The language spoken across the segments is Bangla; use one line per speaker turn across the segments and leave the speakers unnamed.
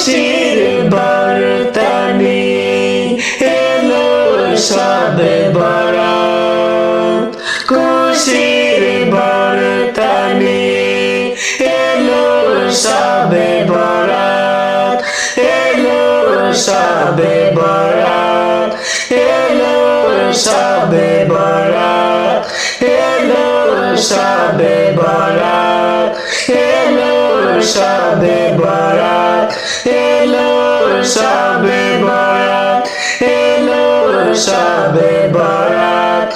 খুশির বার্তা নিয়ে এলো শবে বরাত, খুশির বার্তা নিয়ে এলো শবে বরাত, এলো শবে বরাত, এলো শবে বরাত, এলো শবে বরাত, এলো শবে বরাত, এলো শবে বরাত, এলো শবে বরাত,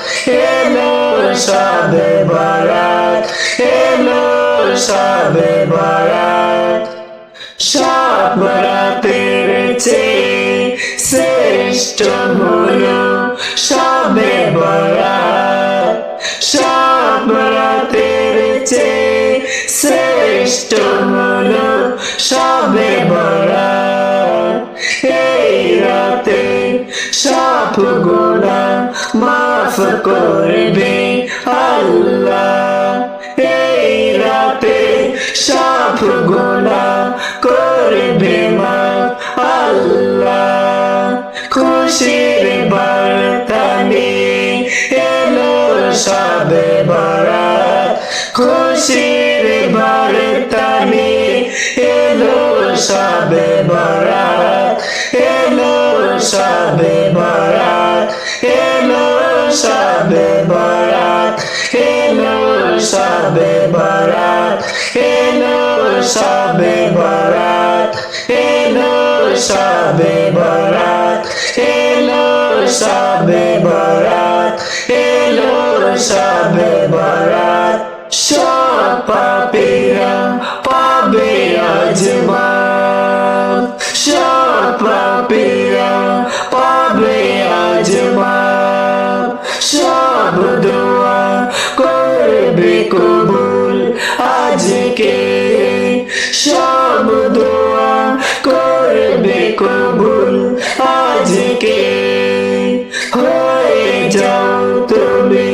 এলো শবে বরাত, এলো শবে বরাত। সব রাতের চেয়ে শ্রেষ্ঠ হলো শবে বরাত, সব রাতের চেয়ে শ্রেষ্ঠ হলো শবে বরাত। এই রাতে সব গুনাহ মাফ করবে আল্লাহ, এই রাতে সব গুনাহ করবে মাফ আল্লাহ। খুশির বার্তা নিয়ে এলো শবে বরাত, খুশির বার্তা নিয়ে এলো শবে বরাত, এলো শবে বরাত, এলো শবে বরাত, এলো শবে বরাত, এলো শবে বরাত, এলো শবে বরাত, এলো শবে বরাত, এলো শবে বরাত। সব পাপীরা পাবে আজ মাফ, সব পাপীরা পাবে আজ মাফ, সব দোয়া করবে কবুল আজকে, সব দোয়া করবে কবুল আজকে। হয়ে যাও তুমি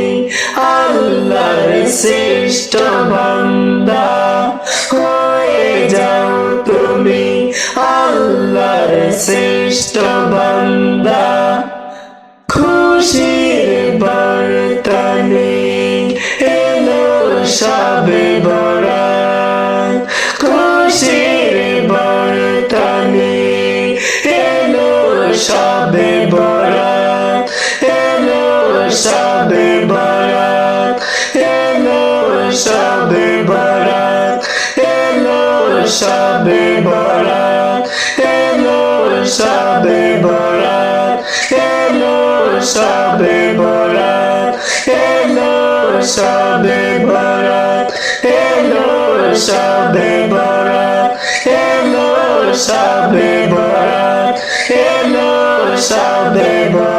আল্লাহর শ্রেষ্ঠ বান্দা, হয়ে যাও তুমি আল্লাহর শ্রেষ্ঠ বান্দা। খুশির বার্তা নিয়ে এলো শবে বরাত, খুশির বার্তা নিয়ে এলো শবে বরাত, এলো শবে বরাত, এলো শবে বরাত, এলো শবে বরাত, এলো শবে বরাত, এলো শবে বরাত, এলো শবে বরাত, এলো শবে বরাত, এলো শবে বরাত, এলো শবে বরাত।